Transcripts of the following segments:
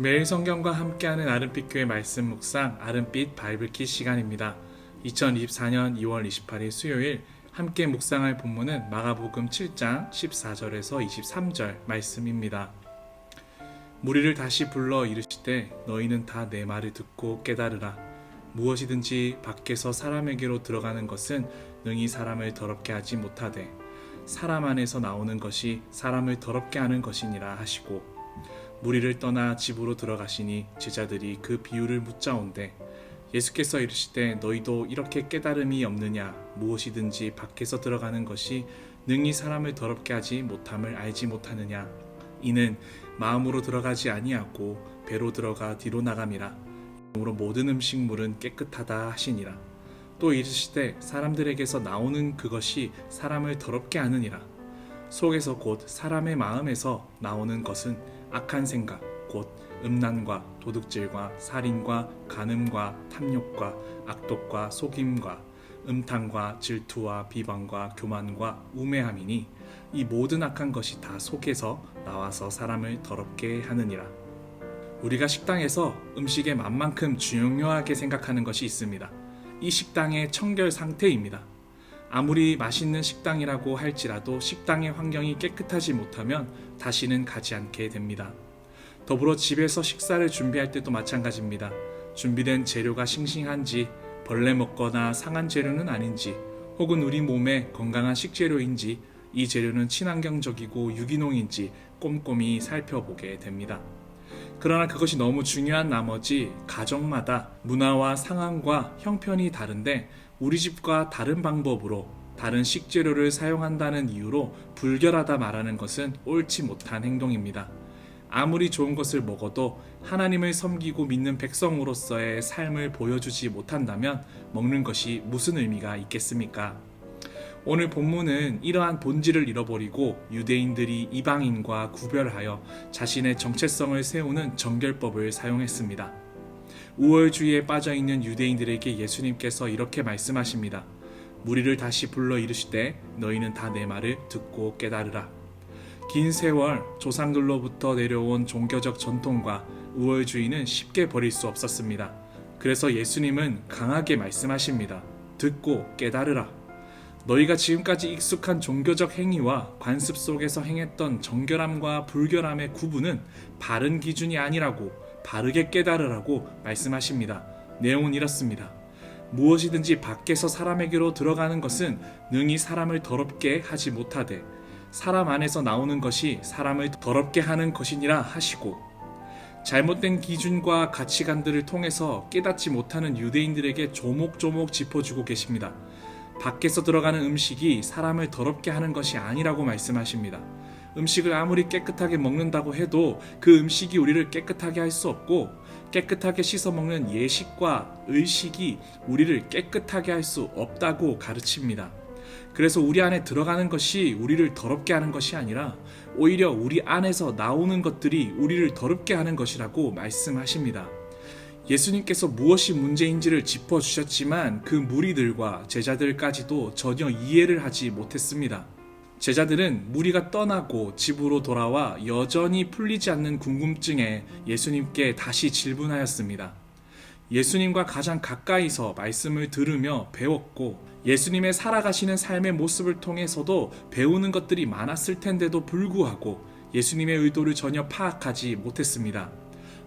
매일 성경과 함께하는 아름빛교회 말씀 묵상 아름빛 바이블키 시간입니다. 2024년 2월 28일 수요일 함께 묵상할 본문은 마가복음 7장 14절에서 23절 말씀입니다. 무리를 다시 불러 이르시되 너희는 다 내 말을 듣고 깨달으라. 무엇이든지 밖에서 사람에게로 들어가는 것은 능히 사람을 더럽게 하지 못하되 사람 안에서 나오는 것이 사람을 더럽게 하는 것이니라 하시고, 무리를 떠나 집으로 들어가시니 제자들이 그 비유를 묻자온대 예수께서 이르시되 너희도 이렇게 깨달음이 없느냐. 무엇이든지 밖에서 들어가는 것이 능히 사람을 더럽게 하지 못함을 알지 못하느냐. 이는 마음으로 들어가지 아니하고 배로 들어가 뒤로 나감이라. 그러므로 모든 음식물은 깨끗하다 하시니라. 또 이르시되 사람들에게서 나오는 그것이 사람을 더럽게 하느니라. 속에서 곧 사람의 마음에서 나오는 것은 악한 생각 곧 음란과 도둑질과 살인과 간음과 탐욕과 악독과 속임과 음탕과 질투와 비방과 교만과 우매함이니 이 모든 악한 것이 다 속에서 나와서 사람을 더럽게 하느니라. 우리가 식당에서 음식의 맛만큼 중요하게 생각하는 것이 있습니다. 이 식당의 청결 상태입니다. 아무리 맛있는 식당이라고 할지라도 식당의 환경이 깨끗하지 못하면 다시는 가지 않게 됩니다. 더불어 집에서 식사를 준비할 때도 마찬가지입니다. 준비된 재료가 싱싱한지, 벌레 먹거나 상한 재료는 아닌지, 혹은 우리 몸에 건강한 식재료인지, 이 재료는 친환경적이고 유기농인지 꼼꼼히 살펴보게 됩니다. 그러나 그것이 너무 중요한 나머지 가정마다 문화와 상황과 형편이 다른데 우리 집과 다른 방법으로 다른 식재료를 사용한다는 이유로 불결하다 말하는 것은 옳지 못한 행동입니다. 아무리 좋은 것을 먹어도 하나님을 섬기고 믿는 백성으로서의 삶을 보여주지 못한다면 먹는 것이 무슨 의미가 있겠습니까? 오늘 본문은 이러한 본질을 잃어버리고 유대인들이 이방인과 구별하여 자신의 정체성을 세우는 정결법을 사용했습니다. 우월주의에 빠져있는 유대인들에게 예수님께서 이렇게 말씀하십니다. 무리를 다시 불러 이르시되 너희는 다 내 말을 듣고 깨달으라. 긴 세월 조상들로부터 내려온 종교적 전통과 우월주의는 쉽게 버릴 수 없었습니다. 그래서 예수님은 강하게 말씀하십니다. 듣고 깨달으라. 너희가 지금까지 익숙한 종교적 행위와 관습 속에서 행했던 정결함과 불결함의 구분은 바른 기준이 아니라고, 바르게 깨달으라고 말씀하십니다. 내용은 이렇습니다. 무엇이든지 밖에서 사람에게로 들어가는 것은 능히 사람을 더럽게 하지 못하되 사람 안에서 나오는 것이 사람을 더럽게 하는 것이니라 하시고, 잘못된 기준과 가치관들을 통해서 깨닫지 못하는 유대인들에게 조목조목 짚어주고 계십니다. 밖에서 들어가는 음식이 사람을 더럽게 하는 것이 아니라고 말씀하십니다. 음식을 아무리 깨끗하게 먹는다고 해도 그 음식이 우리를 깨끗하게 할 수 없고, 깨끗하게 씻어 먹는 예식과 의식이 우리를 깨끗하게 할 수 없다고 가르칩니다. 그래서 우리 안에 들어가는 것이 우리를 더럽게 하는 것이 아니라 오히려 우리 안에서 나오는 것들이 우리를 더럽게 하는 것이라고 말씀하십니다. 예수님께서 무엇이 문제인지를 짚어주셨지만 그 무리들과 제자들까지도 전혀 이해를 하지 못했습니다. 제자들은 무리가 떠나고 집으로 돌아와 여전히 풀리지 않는 궁금증에 예수님께 다시 질문하였습니다. 예수님과 가장 가까이서 말씀을 들으며 배웠고 예수님의 살아가시는 삶의 모습을 통해서도 배우는 것들이 많았을 텐데도 불구하고 예수님의 의도를 전혀 파악하지 못했습니다.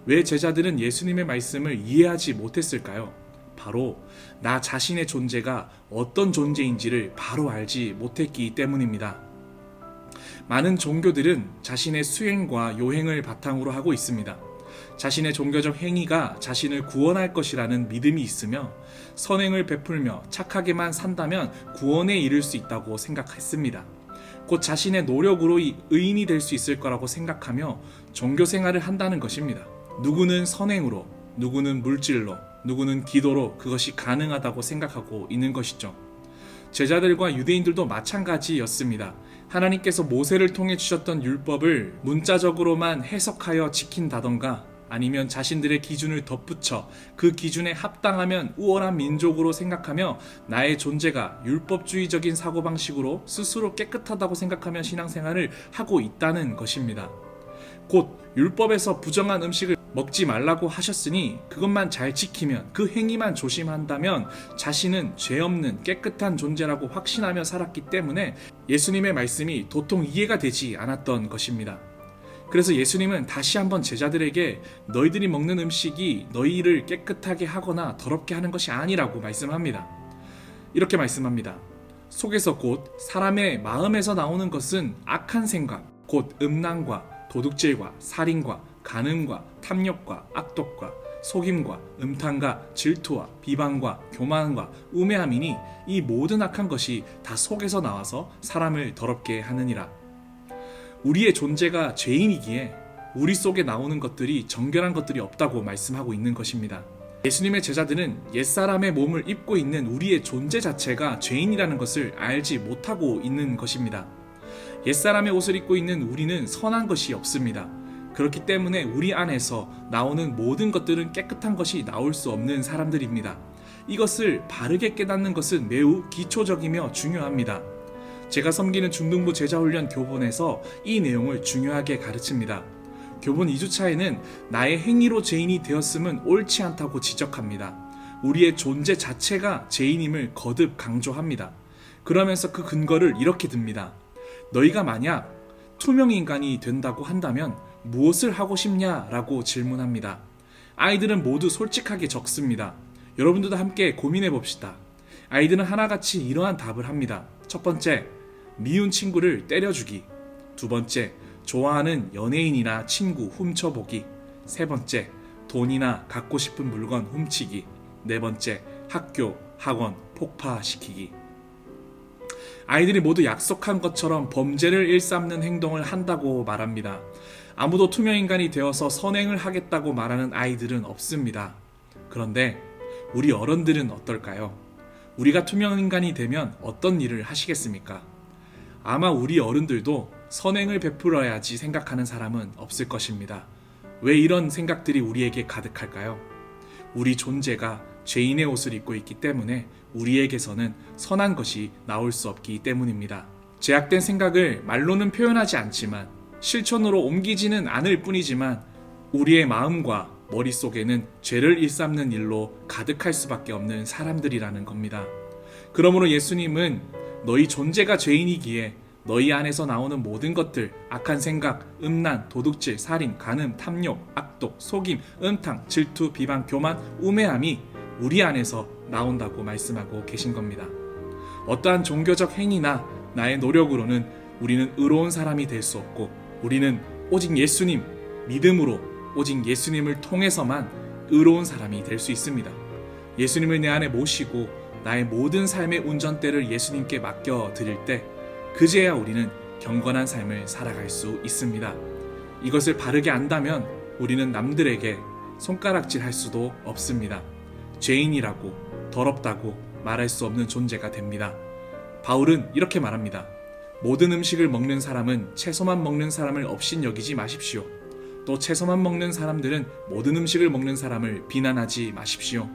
왜 제자들은 예수님의 말씀을 이해하지 못했을까요? 바로 나 자신의 존재가 어떤 존재인지를 바로 알지 못했기 때문입니다. 많은 종교들은 자신의 수행과 요행을 바탕으로 하고 있습니다. 자신의 종교적 행위가 자신을 구원할 것이라는 믿음이 있으며 선행을 베풀며 착하게만 산다면 구원에 이를 수 있다고 생각했습니다. 곧 자신의 노력으로 의인이 될 수 있을 거라고 생각하며 종교 생활을 한다는 것입니다. 누구는 선행으로, 누구는 물질로, 누구는 기도로 그것이 가능하다고 생각하고 있는 것이죠. 제자들과 유대인들도 마찬가지였습니다. 하나님께서 모세를 통해 주셨던 율법을 문자적으로만 해석하여 지킨다던가 아니면 자신들의 기준을 덧붙여 그 기준에 합당하면 우월한 민족으로 생각하며 나의 존재가 율법주의적인 사고방식으로 스스로 깨끗하다고 생각하며 신앙생활을 하고 있다는 것입니다. 곧 율법에서 부정한 음식을 먹지 말라고 하셨으니 그것만 잘 지키면, 그 행위만 조심한다면 자신은 죄 없는 깨끗한 존재라고 확신하며 살았기 때문에 예수님의 말씀이 도통 이해가 되지 않았던 것입니다. 그래서 예수님은 다시 한번 제자들에게 너희들이 먹는 음식이 너희를 깨끗하게 하거나 더럽게 하는 것이 아니라고 말씀합니다. 이렇게 말씀합니다. 속에서 곧 사람의 마음에서 나오는 것은 악한 생각, 곧 음란과 도둑질과 살인과 간음과 탐욕과 악독과 속임과 음탕과 질투와 비방과 교만과 우매함이니 이 모든 악한 것이 다 속에서 나와서 사람을 더럽게 하느니라. 우리의 존재가 죄인이기에 우리 속에 나오는 것들이 정결한 것들이 없다고 말씀하고 있는 것입니다. 예수님의 제자들은 옛사람의 몸을 입고 있는 우리의 존재 자체가 죄인이라는 것을 알지 못하고 있는 것입니다. 옛사람의 옷을 입고 있는 우리는 선한 것이 없습니다. 그렇기 때문에 우리 안에서 나오는 모든 것들은 깨끗한 것이 나올 수 없는 사람들입니다. 이것을 바르게 깨닫는 것은 매우 기초적이며 중요합니다. 제가 섬기는 중등부 제자훈련 교본에서 이 내용을 중요하게 가르칩니다. 교본 2주차에는 나의 행위로 죄인이 되었음은 옳지 않다고 지적합니다. 우리의 존재 자체가 죄인임을 거듭 강조합니다. 그러면서 그 근거를 이렇게 듭니다. 너희가 만약 투명인간이 된다고 한다면 무엇을 하고 싶냐라고 질문합니다. 아이들은 모두 솔직하게 적습니다. 여러분들도 함께 고민해 봅시다. 아이들은 하나같이 이러한 답을 합니다. 첫 번째, 미운 친구를 때려주기. 두 번째, 좋아하는 연예인이나 친구 훔쳐보기. 세 번째, 돈이나 갖고 싶은 물건 훔치기. 네 번째, 학교, 학원 폭파시키기. 아이들이 모두 약속한 것처럼 범죄를 일삼는 행동을 한다고 말합니다. 아무도 투명인간이 되어서 선행을 하겠다고 말하는 아이들은 없습니다. 그런데 우리 어른들은 어떨까요? 우리가 투명인간이 되면 어떤 일을 하시겠습니까? 아마 우리 어른들도 선행을 베풀어야지 생각하는 사람은 없을 것입니다. 왜 이런 생각들이 우리에게 가득할까요? 우리 존재가 죄인의 옷을 입고 있기 때문에 우리에게서는 선한 것이 나올 수 없기 때문입니다. 죄악된 생각을 말로는 표현하지 않지만 실천으로 옮기지는 않을 뿐이지만 우리의 마음과 머릿속에는 죄를 일삼는 일로 가득할 수밖에 없는 사람들이라는 겁니다. 그러므로 예수님은 너희 존재가 죄인이기에 너희 안에서 나오는 모든 것들, 악한 생각, 음란, 도둑질, 살인, 간음, 탐욕, 악독, 속임, 음탕, 질투, 비방, 교만, 우매함이 우리 안에서 나온다고 말씀하고 계신 겁니다. 어떠한 종교적 행위나 나의 노력으로는 우리는 의로운 사람이 될 수 없고 우리는 오직 예수님, 믿음으로 오직 예수님을 통해서만 의로운 사람이 될 수 있습니다. 예수님을 내 안에 모시고 나의 모든 삶의 운전대를 예수님께 맡겨드릴 때 그제야 우리는 경건한 삶을 살아갈 수 있습니다. 이것을 바르게 안다면 우리는 남들에게 손가락질 할 수도 없습니다. 죄인이라고 더럽다고 말할 수 없는 존재가 됩니다. 바울은 이렇게 말합니다. 모든 음식을 먹는 사람은 채소만 먹는 사람을 업신여기지 마십시오. 또 채소만 먹는 사람들은 모든 음식을 먹는 사람을 비난하지 마십시오.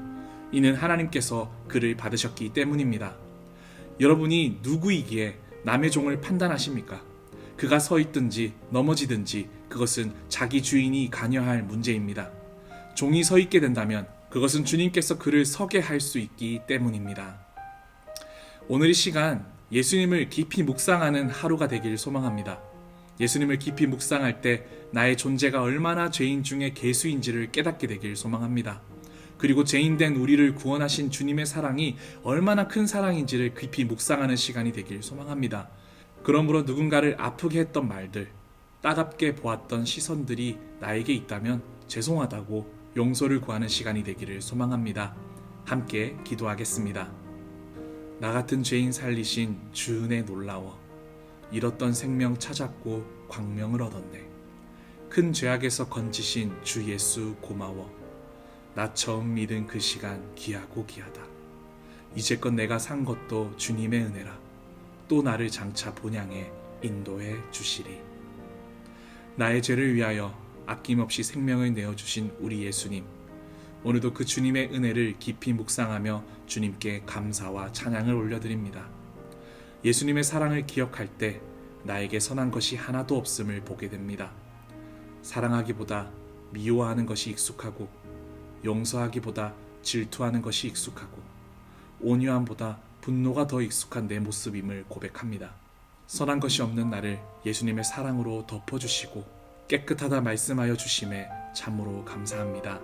이는 하나님께서 그를 받으셨기 때문입니다. 여러분이 누구이기에 남의 종을 판단하십니까? 그가 서 있든지 넘어지든지 그것은 자기 주인이 관여할 문제입니다. 종이 서 있게 된다면 그것은 주님께서 그를 서게 할 수 있기 때문입니다. 오늘 이 시간 예수님을 깊이 묵상하는 하루가 되길 소망합니다. 예수님을 깊이 묵상할 때 나의 존재가 얼마나 죄인 중에 괴수인지를 깨닫게 되길 소망합니다. 그리고 죄인된 우리를 구원하신 주님의 사랑이 얼마나 큰 사랑인지를 깊이 묵상하는 시간이 되길 소망합니다. 그러므로 누군가를 아프게 했던 말들, 따갑게 보았던 시선들이 나에게 있다면 죄송하다고 용서를 구하는 시간이 되기를 소망합니다. 함께 기도하겠습니다. 나 같은 죄인 살리신 주 은혜 놀라워. 잃었던 생명 찾았고 광명을 얻었네. 큰 죄악에서 건지신 주 예수 고마워. 나 처음 믿은 그 시간 귀하고 귀하다. 이제껏 내가 산 것도 주님의 은혜라. 또 나를 장차 본향에 인도해 주시리. 나의 죄를 위하여 아낌없이 생명을 내어주신 우리 예수님, 오늘도 그 주님의 은혜를 깊이 묵상하며 주님께 감사와 찬양을 올려드립니다. 예수님의 사랑을 기억할 때 나에게 선한 것이 하나도 없음을 보게 됩니다. 사랑하기보다 미워하는 것이 익숙하고, 용서하기보다 질투하는 것이 익숙하고, 온유함보다 분노가 더 익숙한 내 모습임을 고백합니다. 선한 것이 없는 나를 예수님의 사랑으로 덮어주시고 깨끗하다 말씀하여 주심에 참으로 감사합니다.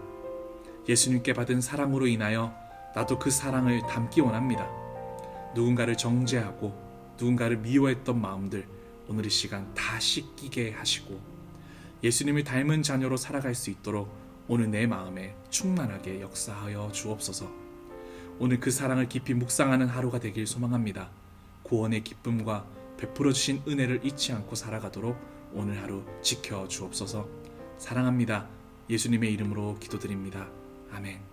예수님께 받은 사랑으로 인하여 나도 그 사랑을 담기 원합니다. 누군가를 정죄하고 누군가를 미워했던 마음들 오늘 이 시간 다 씻기게 하시고 예수님을 닮은 자녀로 살아갈 수 있도록 오늘 내 마음에 충만하게 역사하여 주옵소서. 오늘 그 사랑을 깊이 묵상하는 하루가 되길 소망합니다. 구원의 기쁨과 베풀어 주신 은혜를 잊지 않고 살아가도록 오늘 하루 지켜 주옵소서. 사랑합니다. 예수님의 이름으로 기도드립니다. 아멘.